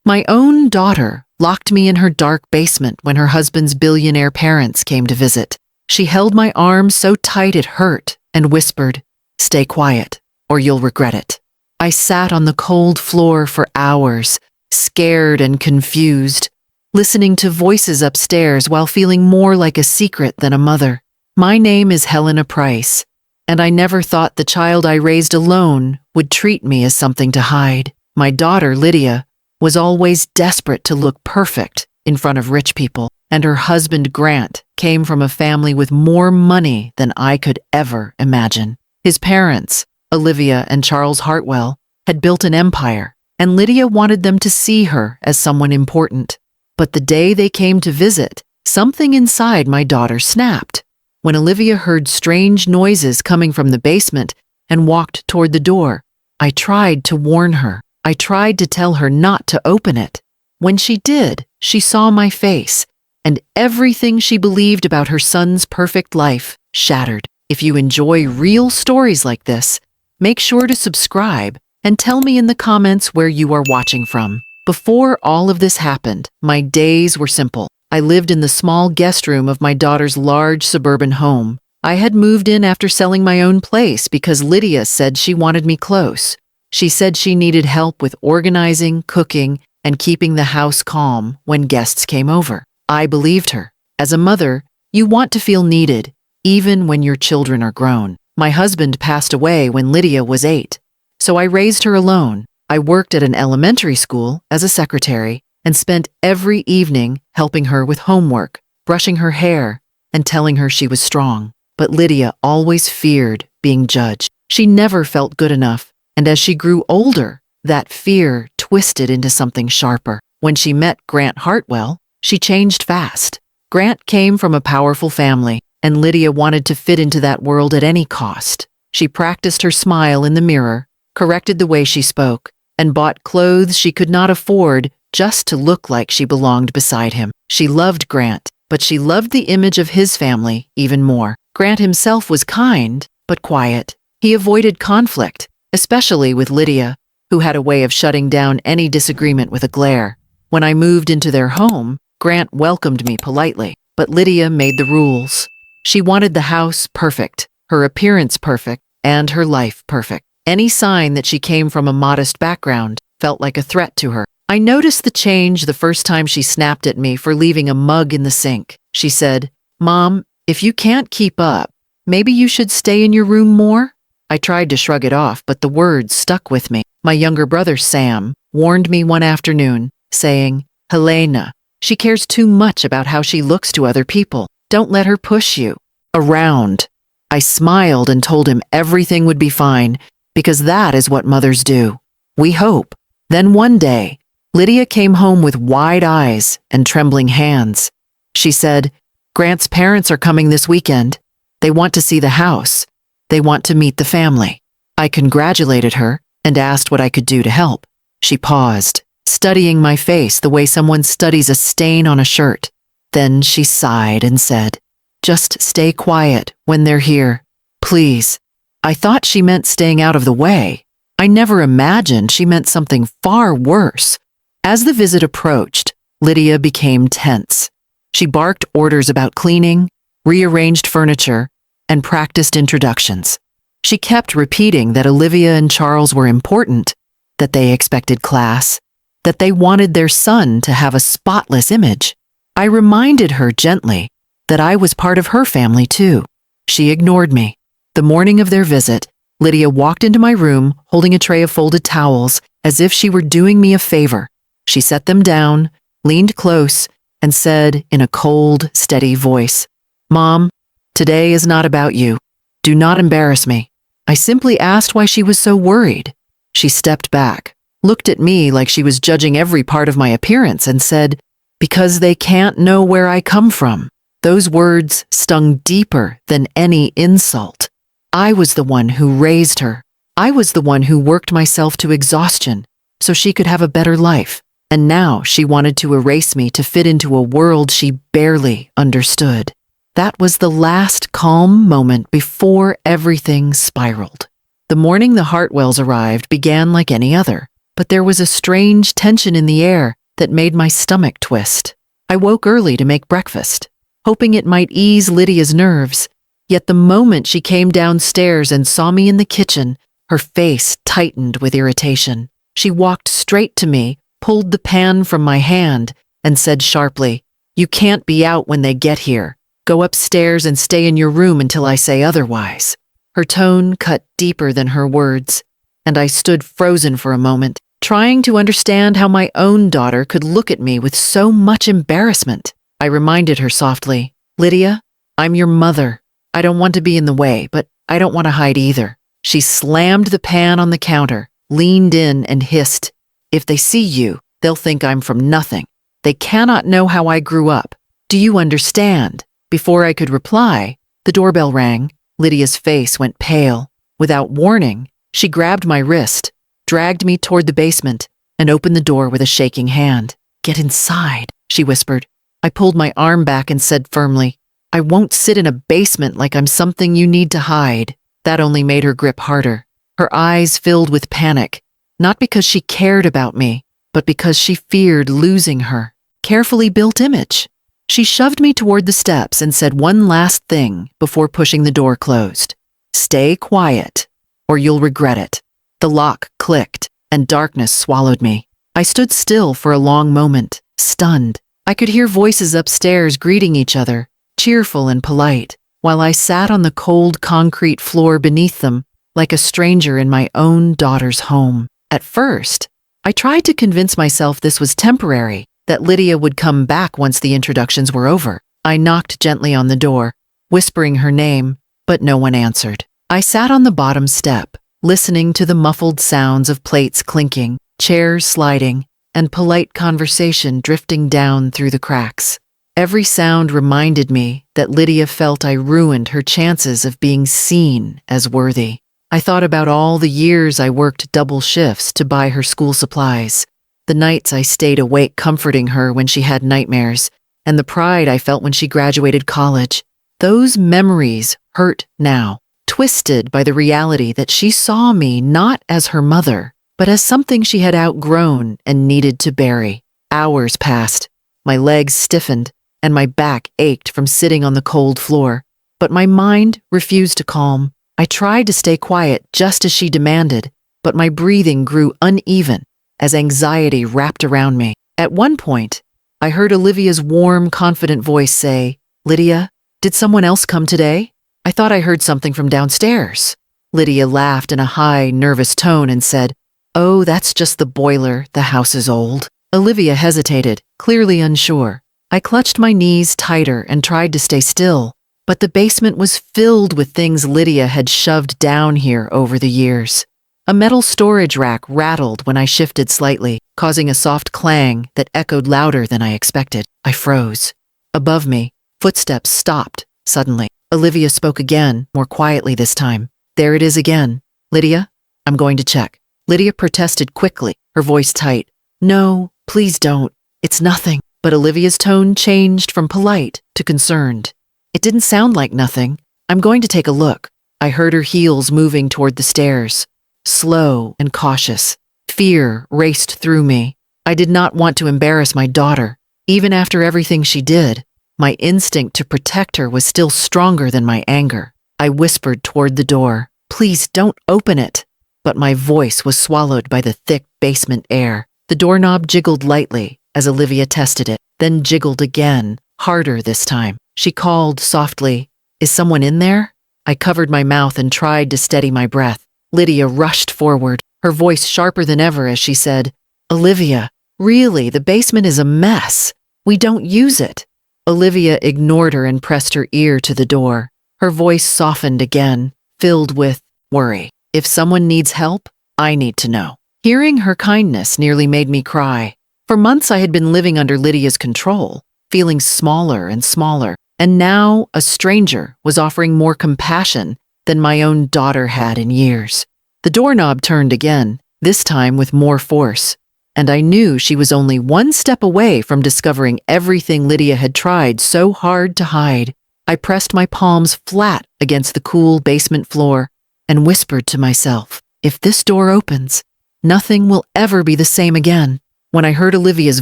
My own daughter locked me in her dark basement when her husband's billionaire parents came to visit. She held my arm so tight it hurt and whispered, "Stay quiet, or you'll regret it." I sat on the cold floor for hours, scared and confused, listening to voices upstairs while feeling more like a secret than a mother. My name is Helena Price, and I never thought the child I raised alone would treat me as something to hide. My daughter, Lydia, was always desperate to look perfect in front of rich people, and her husband, Grant, came from a family with more money than I could ever imagine. His parents, Olivia and Charles Hartwell, had built an empire, and Lydia wanted them to see her as someone important. But the day they came to visit, something inside my daughter snapped. When Olivia heard strange noises coming from the basement and walked toward the door, I tried to warn her. I tried to tell her not to open it. When she did, she saw my face, and everything she believed about her son's perfect life shattered. If you enjoy real stories like this, make sure to subscribe and tell me in the comments where you are watching from. Before all of this happened, my days were simple. I lived in the small guest room of my daughter's large suburban home. I had moved in after selling my own place because Lydia said she wanted me close. She said she needed help with organizing, cooking, and keeping the house calm when guests came over. I believed her. As a mother, you want to feel needed, even when your children are grown. My husband passed away when Lydia was 8, so I raised her alone. I worked at an elementary school as a secretary and spent every evening helping her with homework, brushing her hair, and telling her she was strong. But Lydia always feared being judged. She never felt good enough, and as she grew older, that fear twisted into something sharper. When she met Grant Hartwell, she changed fast. Grant came from a powerful family, and Lydia wanted to fit into that world at any cost. She practiced her smile in the mirror, corrected the way she spoke, and bought clothes she could not afford just to look like she belonged beside him. She loved Grant, but she loved the image of his family even more. Grant himself was kind, but quiet. He avoided conflict, especially with Lydia, who had a way of shutting down any disagreement with a glare. When I moved into their home, Grant welcomed me politely, but Lydia made the rules. She wanted the house perfect, her appearance perfect, and her life perfect. Any sign that she came from a modest background felt like a threat to her. I noticed the change the first time she snapped at me for leaving a mug in the sink. She said, "Mom, if you can't keep up, maybe you should stay in your room more?" I tried to shrug it off, but the words stuck with me. My younger brother, Sam, warned me one afternoon, saying, "Helena, she cares too much about how she looks to other people. Don't let her push you around." I smiled and told him everything would be fine, because that is what mothers do. We hope. Then one day, Lydia came home with wide eyes and trembling hands. She said, "Grant's parents are coming this weekend. They want to see the house. They want to meet the family." I congratulated her and asked what I could do to help. She paused, studying my face the way someone studies a stain on a shirt. Then she sighed and said, "Just stay quiet when they're here, please." I thought she meant staying out of the way. I never imagined she meant something far worse. As the visit approached, Lydia became tense. She barked orders about cleaning, rearranged furniture, and practiced introductions. She kept repeating that Olivia and Charles were important, that they expected class, that they wanted their son to have a spotless image. I reminded her gently that I was part of her family too. She ignored me. The morning of their visit, Lydia walked into my room holding a tray of folded towels as if she were doing me a favor. She set them down, leaned close, and said in a cold, steady voice, "Mom, today is not about you. Do not embarrass me." I simply asked why she was so worried. She stepped back, looked at me like she was judging every part of my appearance, and said, "Because they can't know where I come from." Those words stung deeper than any insult. I was the one who raised her. I was the one who worked myself to exhaustion so she could have a better life. And now she wanted to erase me to fit into a world she barely understood. That was the last calm moment before everything spiraled. The morning the Hartwells arrived began like any other, but there was a strange tension in the air that made my stomach twist. I woke early to make breakfast, hoping it might ease Lydia's nerves. Yet the moment she came downstairs and saw me in the kitchen, her face tightened with irritation. She walked straight to me, pulled the pan from my hand, and said sharply, "You can't be out when they get here. Go upstairs and stay in your room until I say otherwise." Her tone cut deeper than her words, and I stood frozen for a moment, trying to understand how my own daughter could look at me with so much embarrassment. I reminded her softly, "Lydia, I'm your mother. I don't want to be in the way, but I don't want to hide either." She slammed the pan on the counter, leaned in, and hissed, "If they see you, they'll think I'm from nothing. They cannot know how I grew up. Do you understand?" Before I could reply, the doorbell rang. Lydia's face went pale. Without warning, she grabbed my wrist, dragged me toward the basement, and opened the door with a shaking hand. "Get inside," she whispered. I pulled my arm back and said firmly, "I won't sit in a basement like I'm something you need to hide." That only made her grip harder. Her eyes filled with panic, not because she cared about me, but because she feared losing her carefully built image. She shoved me toward the steps and said one last thing before pushing the door closed. "Stay quiet, or you'll regret it." The lock clicked, and darkness swallowed me. I stood still for a long moment, stunned. I could hear voices upstairs greeting each other, cheerful and polite, while I sat on the cold concrete floor beneath them, like a stranger in my own daughter's home. At first, I tried to convince myself this was temporary, that Lydia would come back once the introductions were over. I knocked gently on the door, whispering her name, but no one answered. I sat on the bottom step, listening to the muffled sounds of plates clinking, chairs sliding, and polite conversation drifting down through the cracks. Every sound reminded me that Lydia felt I ruined her chances of being seen as worthy. I thought about all the years I worked double shifts to buy her school supplies, the nights I stayed awake comforting her when she had nightmares, and the pride I felt when she graduated college. Those memories hurt now, twisted by the reality that she saw me not as her mother, but as something she had outgrown and needed to bury. Hours passed. My legs stiffened, and my back ached from sitting on the cold floor, but my mind refused to calm. I tried to stay quiet just as she demanded, but my breathing grew uneven as anxiety wrapped around me. At one point, I heard Olivia's warm, confident voice say, "Lydia, did someone else come today? I thought I heard something from downstairs." Lydia laughed in a high, nervous tone and said, "Oh, that's just the boiler. The house is old." Olivia hesitated, clearly unsure. I clutched my knees tighter and tried to stay still, but the basement was filled with things Lydia had shoved down here over the years. A metal storage rack rattled when I shifted slightly, causing a soft clang that echoed louder than I expected. I froze. Above me, footsteps stopped suddenly. Olivia spoke again, more quietly this time. "There it is again. Lydia, I'm going to check." Lydia protested quickly, her voice tight. "No, please don't. It's nothing." But Olivia's tone changed from polite to concerned. "It didn't sound like nothing. I'm going to take a look." I heard her heels moving toward the stairs, slow and cautious. Fear raced through me. I did not want to embarrass my daughter. Even after everything she did, my instinct to protect her was still stronger than my anger. I whispered toward the door, "Please don't open it." But my voice was swallowed by the thick basement air. The doorknob jiggled lightly as Olivia tested it, then jiggled again, harder this time. She called softly, "Is someone in there?" I covered my mouth and tried to steady my breath. Lydia rushed forward, her voice sharper than ever as she said, "Olivia, really, the basement is a mess. We don't use it." Olivia ignored her and pressed her ear to the door. Her voice softened again, filled with worry. "If someone needs help, I need to know." Hearing her kindness nearly made me cry. For months I had been living under Lydia's control, feeling smaller and smaller, and now a stranger was offering more compassion than my own daughter had in years. The doorknob turned again, this time with more force, and I knew she was only one step away from discovering everything Lydia had tried so hard to hide. I pressed my palms flat against the cool basement floor and whispered to myself, "If this door opens, nothing will ever be the same again." When I heard Olivia's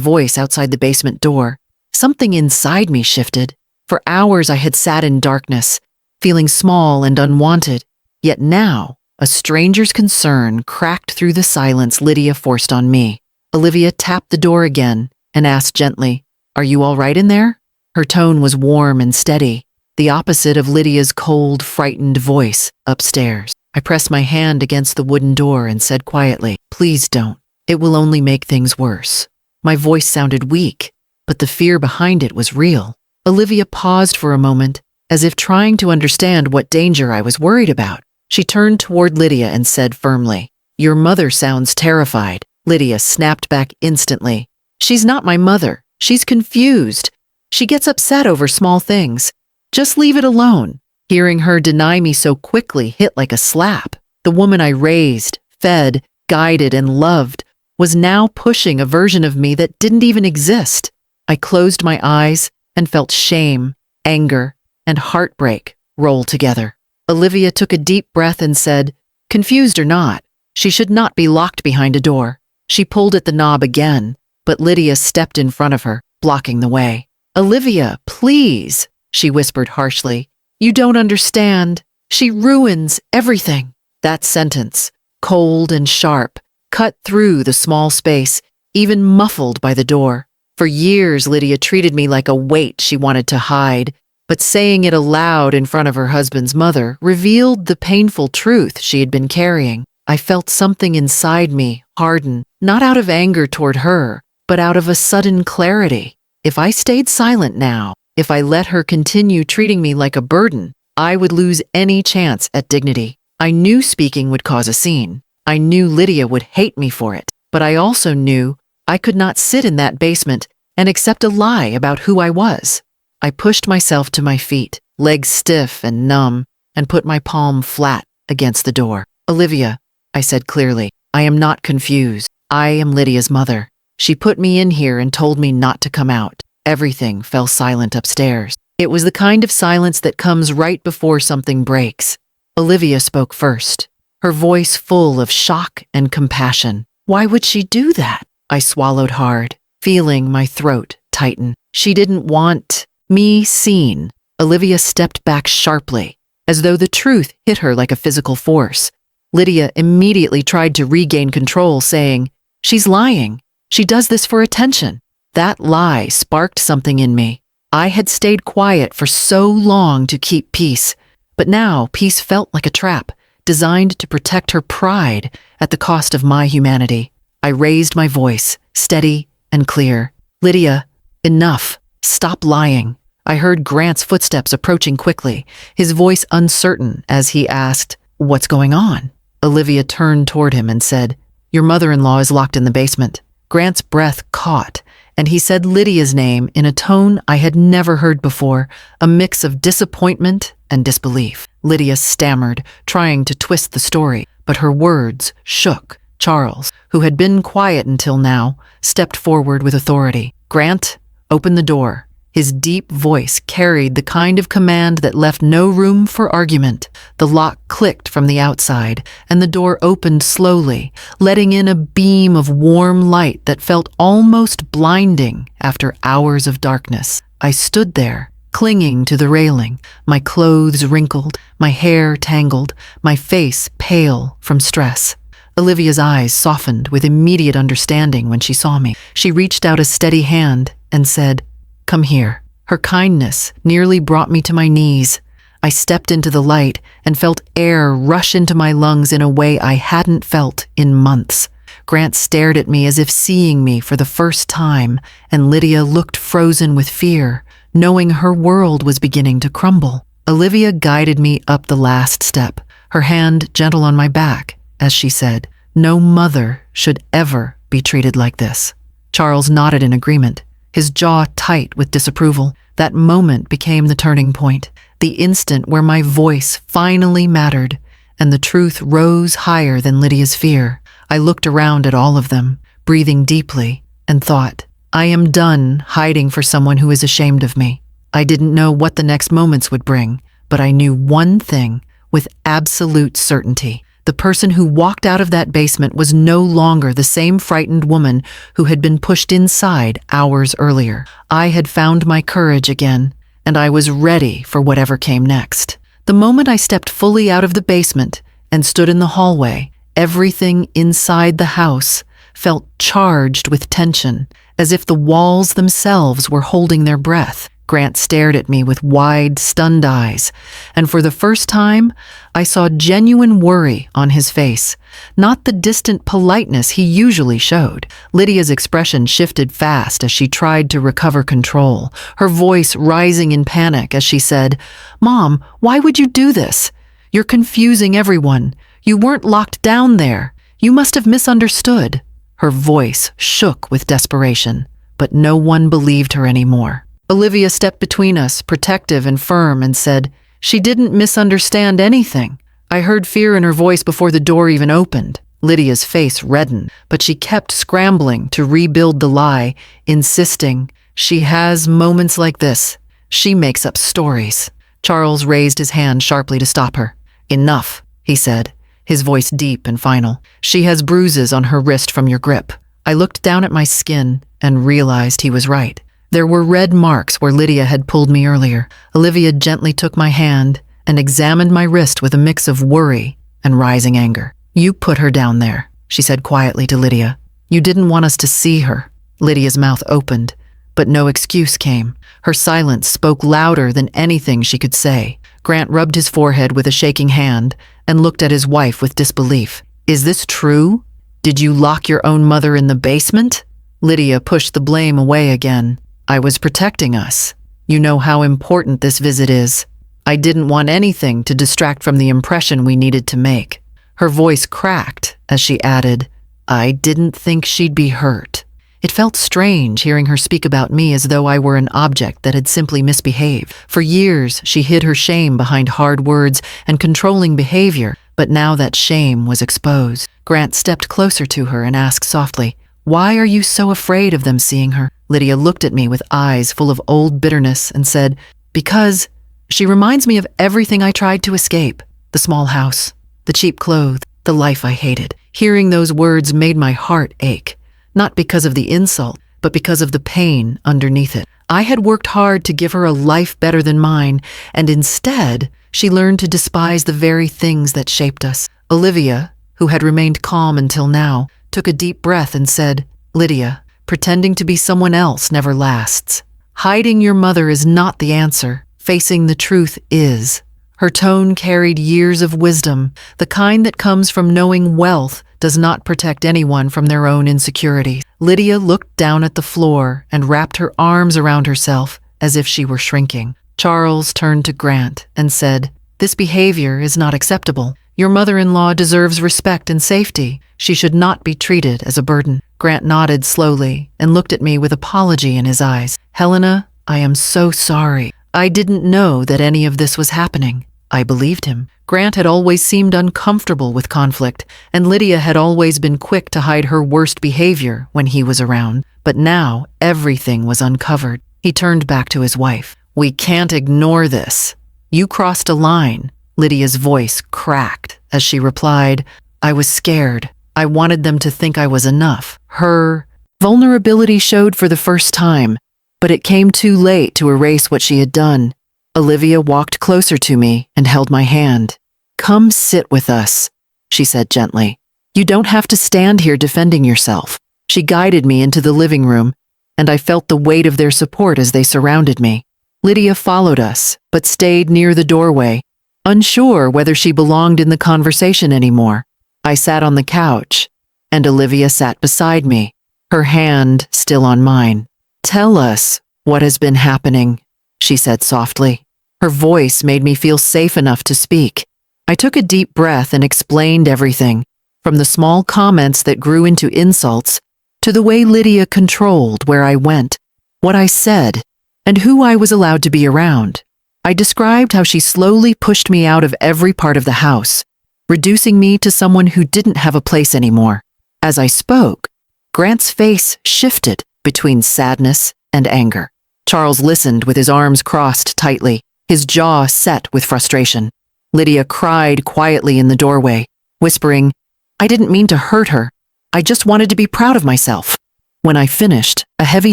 voice outside the basement door, something inside me shifted. For hours I had sat in darkness, feeling small and unwanted. Yet now, a stranger's concern cracked through the silence Lydia forced on me. Olivia tapped the door again and asked gently, "Are you all right in there?" Her tone was warm and steady, the opposite of Lydia's cold, frightened voice upstairs. I pressed my hand against the wooden door and said quietly, "Please don't. It will only make things worse." My voice sounded weak, but the fear behind it was real. Olivia paused for a moment, as if trying to understand what danger I was worried about. She turned toward Lydia and said firmly, "Your mother sounds terrified." Lydia snapped back instantly. "She's not my mother. She's confused. She gets upset over small things. Just leave it alone." Hearing her deny me so quickly hit like a slap. The woman I raised, fed, guided, and loved was now pushing a version of me that didn't even exist. I closed my eyes and felt shame, anger, and heartbreak roll together. Olivia took a deep breath and said, "Confused or not, she should not be locked behind a door." She pulled at the knob again, but Lydia stepped in front of her, blocking the way. "Olivia, please," she whispered harshly. "You don't understand. She ruins everything." That sentence, cold and sharp, cut through the small space, even muffled by the door. For years, Lydia treated me like a weight she wanted to hide, but saying it aloud in front of her husband's mother revealed the painful truth she had been carrying. I felt something inside me harden, not out of anger toward her, but out of a sudden clarity. If I stayed silent now, if I let her continue treating me like a burden, I would lose any chance at dignity. I knew speaking would cause a scene. I knew Lydia would hate me for it, but I also knew I could not sit in that basement and accept a lie about who I was. I pushed myself to my feet, legs stiff and numb, and put my palm flat against the door. "Olivia," I said clearly, "I am not confused. I am Lydia's mother. She put me in here and told me not to come out." Everything fell silent upstairs. It was the kind of silence that comes right before something breaks. Olivia spoke first, her voice full of shock and compassion. "Why would she do that?" I swallowed hard, feeling my throat tighten. "She didn't want me seen." Olivia stepped back sharply, as though the truth hit her like a physical force. Lydia immediately tried to regain control, saying, "She's lying. She does this for attention." That lie sparked something in me. I had stayed quiet for so long to keep peace, but now peace felt like a trap, designed to protect her pride at the cost of my humanity. I raised my voice, steady and clear. "Lydia, enough. Stop lying." I heard Grant's footsteps approaching quickly, his voice uncertain as he asked, "What's going on?" Olivia turned toward him and said, "Your mother-in-law is locked in the basement." Grant's breath caught, and he said Lydia's name in a tone I had never heard before, a mix of disappointment and disbelief. Lydia stammered, trying to twist the story, but her words shook. Charles, who had been quiet until now, stepped forward with authority. "Grant, open the door." His deep voice carried the kind of command that left no room for argument. The lock clicked from the outside, and the door opened slowly, letting in a beam of warm light that felt almost blinding after hours of darkness. I stood there, clinging to the railing, my clothes wrinkled, my hair tangled, my face pale from stress. Olivia's eyes softened with immediate understanding when she saw me. She reached out a steady hand and said, "Come here." Her kindness nearly brought me to my knees. I stepped into the light and felt air rush into my lungs in a way I hadn't felt in months. Grant stared at me as if seeing me for the first time, and Lydia looked frozen with fear, knowing her world was beginning to crumble. Olivia guided me up the last step, her hand gentle on my back, as she said, "No mother should ever be treated like this." Charles nodded in agreement, his jaw tight with disapproval. That moment became the turning point, the instant where my voice finally mattered, and the truth rose higher than Lydia's fear. I looked around at all of them, breathing deeply, and thought, I am done hiding for someone who is ashamed of me. I didn't know what the next moments would bring, but I knew one thing with absolute certainty. The person who walked out of that basement was no longer the same frightened woman who had been pushed inside hours earlier. I had found my courage again, and I was ready for whatever came next. The moment I stepped fully out of the basement and stood in the hallway, everything inside the house felt charged with tension, as if the walls themselves were holding their breath. Grant stared at me with wide, stunned eyes, and for the first time, I saw genuine worry on his face, not the distant politeness he usually showed. Lydia's expression shifted fast as she tried to recover control, her voice rising in panic as she said, "Mom, why would you do this? You're confusing everyone. You weren't locked down there. You must have misunderstood." Her voice shook with desperation, but no one believed her anymore. Olivia stepped between us, protective and firm, and said, "She didn't misunderstand anything." I heard fear in her voice before the door even opened. Lydia's face reddened, but she kept scrambling to rebuild the lie, insisting, "She has moments like this. She makes up stories." Charles raised his hand sharply to stop her. "Enough," he said, his voice deep and final. "She has bruises on her wrist from your grip." I looked down at my skin and realized he was right. There were red marks where Lydia had pulled me earlier. Olivia gently took my hand and examined my wrist with a mix of worry and rising anger. "You put her down there," she said quietly to Lydia. "You didn't want us to see her." Lydia's mouth opened, but no excuse came. Her silence spoke louder than anything she could say. Grant rubbed his forehead with a shaking hand and looked at his wife with disbelief. "Is this true? Did you lock your own mother in the basement?" Lydia pushed the blame away again. "I was protecting us. You know how important this visit is. I didn't want anything to distract from the impression we needed to make." Her voice cracked as she added, "I didn't think she'd be hurt." It felt strange hearing her speak about me as though I were an object that had simply misbehaved. For years, she hid her shame behind hard words and controlling behavior, but now that shame was exposed. Grant stepped closer to her and asked softly, "Why are you so afraid of them seeing her?" Lydia looked at me with eyes full of old bitterness and said, "Because she reminds me of everything I tried to escape. The small house, the cheap clothes, the life I hated." Hearing those words made my heart ache, not because of the insult, but because of the pain underneath it. I had worked hard to give her a life better than mine, and instead, she learned to despise the very things that shaped us. Olivia, who had remained calm until now, took a deep breath and said, "Lydia, pretending to be someone else never lasts. Hiding your mother is not the answer. Facing the truth is." Her tone carried years of wisdom, the kind that comes from knowing wealth does not protect anyone from their own insecurities. Lydia looked down at the floor and wrapped her arms around herself as if she were shrinking. Charles turned to Grant and said, "This behavior is not acceptable. Your mother-in-law deserves respect and safety. She should not be treated as a burden." Grant nodded slowly and looked at me with apology in his eyes. "Helena, I am so sorry. I didn't know that any of this was happening." I believed him. Grant had always seemed uncomfortable with conflict, and Lydia had always been quick to hide her worst behavior when he was around. But now, everything was uncovered. He turned back to his wife. "We can't ignore this. You crossed a line." Lydia's voice cracked as she replied, "I was scared. I wanted them to think I was enough." Her vulnerability showed for the first time, but it came too late to erase what she had done. Olivia walked closer to me and held my hand. "Come sit with us," she said gently. "You don't have to stand here defending yourself." She guided me into the living room, and I felt the weight of their support as they surrounded me. Lydia followed us, but stayed near the doorway, unsure whether she belonged in the conversation anymore. I sat on the couch, and Olivia sat beside me, her hand still on mine. "Tell us what has been happening," she said softly. Her voice made me feel safe enough to speak. I took a deep breath and explained everything, from the small comments that grew into insults to the way Lydia controlled where I went, what I said, and who I was allowed to be around. I described how she slowly pushed me out of every part of the house, reducing me to someone who didn't have a place anymore. As I spoke, Grant's face shifted between sadness and anger. Charles listened with his arms crossed tightly, his jaw set with frustration. Lydia cried quietly in the doorway, whispering, "I didn't mean to hurt her. I just wanted to be proud of myself." When I finished, a heavy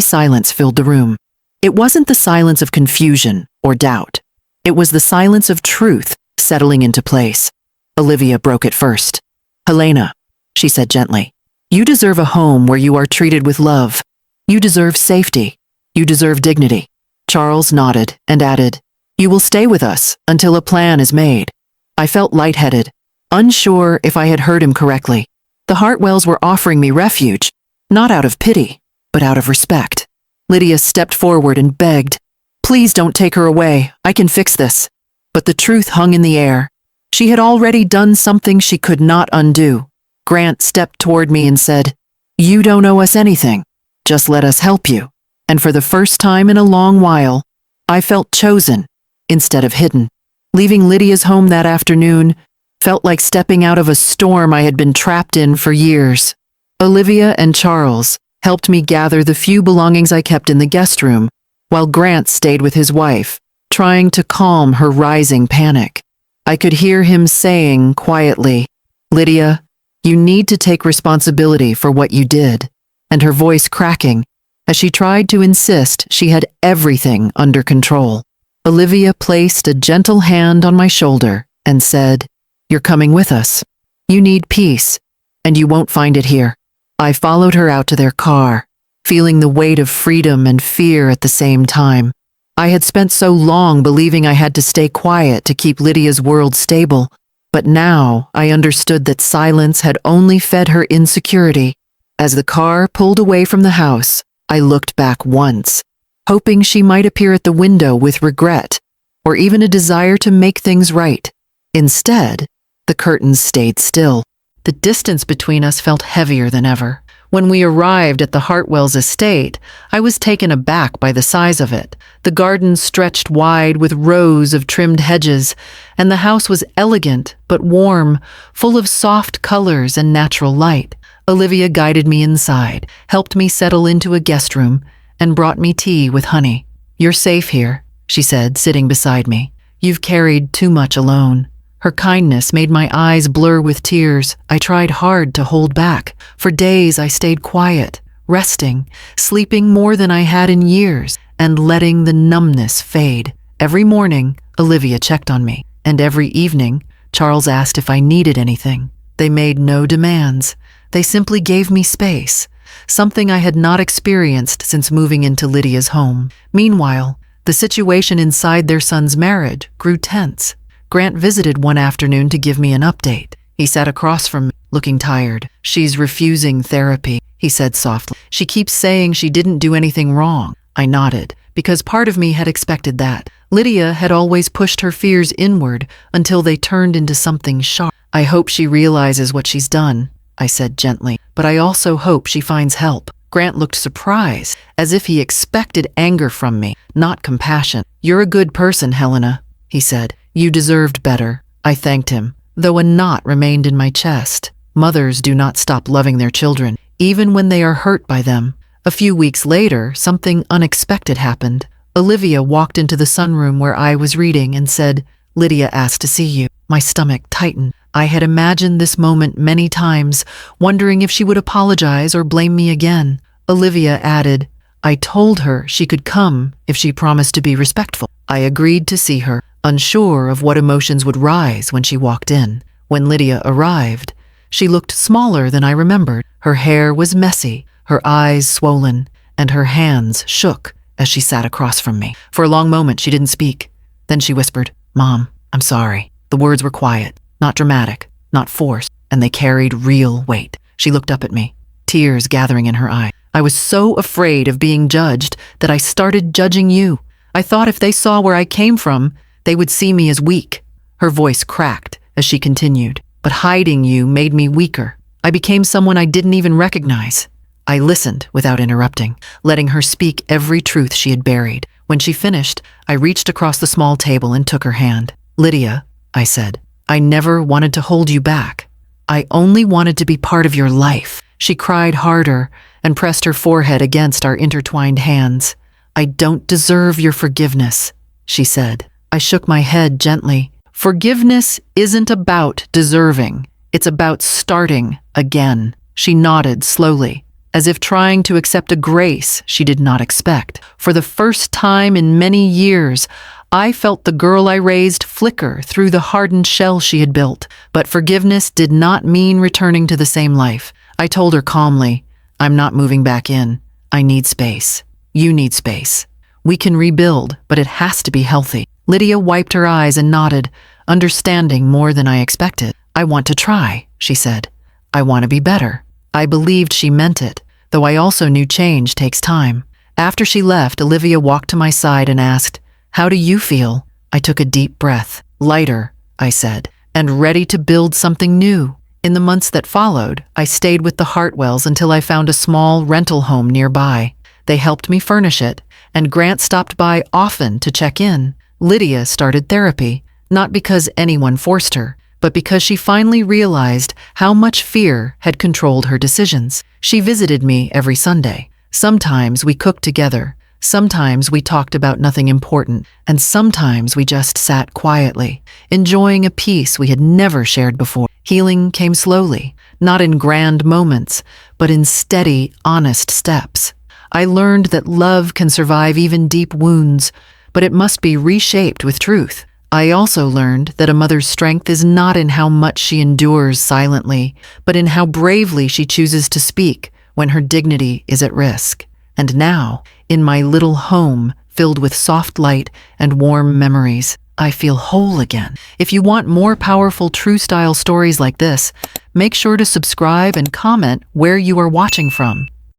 silence filled the room. It wasn't the silence of confusion or doubt. It was the silence of truth settling into place. Olivia broke it first. "Helena," she said gently, "you deserve a home where you are treated with love. You deserve safety. You deserve dignity." Charles nodded and added, "You will stay with us until a plan is made." I felt lightheaded, unsure if I had heard him correctly. The Hartwells were offering me refuge, not out of pity, but out of respect. Lydia stepped forward and begged, "Please don't take her away. I can fix this." But the truth hung in the air. She had already done something she could not undo. Grant stepped toward me and said, "You don't owe us anything. Just let us help you." And for the first time in a long while, I felt chosen instead of hidden. Leaving Lydia's home that afternoon felt like stepping out of a storm I had been trapped in for years. Olivia and Charles helped me gather the few belongings I kept in the guest room, while Grant stayed with his wife, trying to calm her rising panic. I could hear him saying quietly, "Lydia, you need to take responsibility for what you did," and her voice cracking as she tried to insist she had everything under control. Olivia placed a gentle hand on my shoulder and said, "You're coming with us. You need peace, and you won't find it here." I followed her out to their car, feeling the weight of freedom and fear at the same time. I had spent so long believing I had to stay quiet to keep Lydia's world stable, but now I understood that silence had only fed her insecurity. As the car pulled away from the house, I looked back once, hoping she might appear at the window with regret, or even a desire to make things right. Instead, the curtains stayed still. The distance between us felt heavier than ever. When we arrived at the Hartwells' estate, I was taken aback by the size of it. The garden stretched wide with rows of trimmed hedges, and the house was elegant but warm, full of soft colors and natural light. Olivia guided me inside, helped me settle into a guest room, and brought me tea with honey. "You're safe here," she said, sitting beside me. "You've carried too much alone." Her kindness made my eyes blur with tears I tried hard to hold back. For days I stayed quiet, resting, sleeping more than I had in years, and letting the numbness fade. Every morning, Olivia checked on me, and every evening, Charles asked if I needed anything. They made no demands. They simply gave me space, something I had not experienced since moving into Lydia's home. Meanwhile, the situation inside their son's marriage grew tense. Grant visited one afternoon to give me an update. He sat across from me, looking tired. "She's refusing therapy," he said softly. "She keeps saying she didn't do anything wrong." I nodded, because part of me had expected that. Lydia had always pushed her fears inward until they turned into something sharp. "I hope she realizes what she's done," I said gently, "but I also hope she finds help." Grant looked surprised, as if he expected anger from me, not compassion. "You're a good person, Helena," he said. "You deserved better." I thanked him, though a knot remained in my chest. Mothers do not stop loving their children, even when they are hurt by them. A few weeks later, something unexpected happened. Olivia walked into the sunroom where I was reading and said, "Lydia asked to see you." My stomach tightened. I had imagined this moment many times, wondering if she would apologize or blame me again. Olivia added, "I told her she could come if she promised to be respectful." I agreed to see her, unsure of what emotions would rise when she walked in. When Lydia arrived, she looked smaller than I remembered. Her hair was messy, her eyes swollen, and her hands shook as she sat across from me. For a long moment, she didn't speak. Then she whispered, "Mom, I'm sorry." The words were quiet, not dramatic, not forced, and they carried real weight. She looked up at me, tears gathering in her eyes. "I was so afraid of being judged that I started judging you. I thought if they saw where I came from, they would see me as weak." Her voice cracked as she continued, "But hiding you made me weaker. I became someone I didn't even recognize." I listened without interrupting, letting her speak every truth she had buried. When she finished, I reached across the small table and took her hand. "Lydia," I said, "I never wanted to hold you back. I only wanted to be part of your life." She cried harder and pressed her forehead against our intertwined hands. "I don't deserve your forgiveness," she said. I shook my head gently. "Forgiveness isn't about deserving. It's about starting again. She nodded slowly, as if trying to accept a grace she did not expect. For the first time in many years, I felt the girl I raised flicker through the hardened shell she had built. But forgiveness did not mean returning to the same life. I told her calmly, "I'm not moving back in. I need space. You need space. We can rebuild, but it has to be healthy." Lydia wiped her eyes and nodded, understanding more than I expected. "I want to try," she said. "I want to be better." I believed she meant it, though I also knew change takes time. After she left, Olivia walked to my side and asked, "How do you feel?" I took a deep breath. "Lighter," I said, "and ready to build something new." In the months that followed, I stayed with the Hartwells until I found a small rental home nearby. They helped me furnish it, and Grant stopped by often to check in. Lydia started therapy, not because anyone forced her, but because she finally realized how much fear had controlled her decisions. She visited me every Sunday. Sometimes we cooked together, sometimes we talked about nothing important, and sometimes we just sat quietly, enjoying a peace we had never shared before. Healing came slowly, not in grand moments, but in steady, honest steps. I learned that love can survive even deep wounds, but it must be reshaped with truth. I also learned that a mother's strength is not in how much she endures silently, but in how bravely she chooses to speak when her dignity is at risk. And now, in my little home filled with soft light and warm memories, I feel whole again. If you want more powerful true-style stories like this, make sure to subscribe and comment where you are watching from.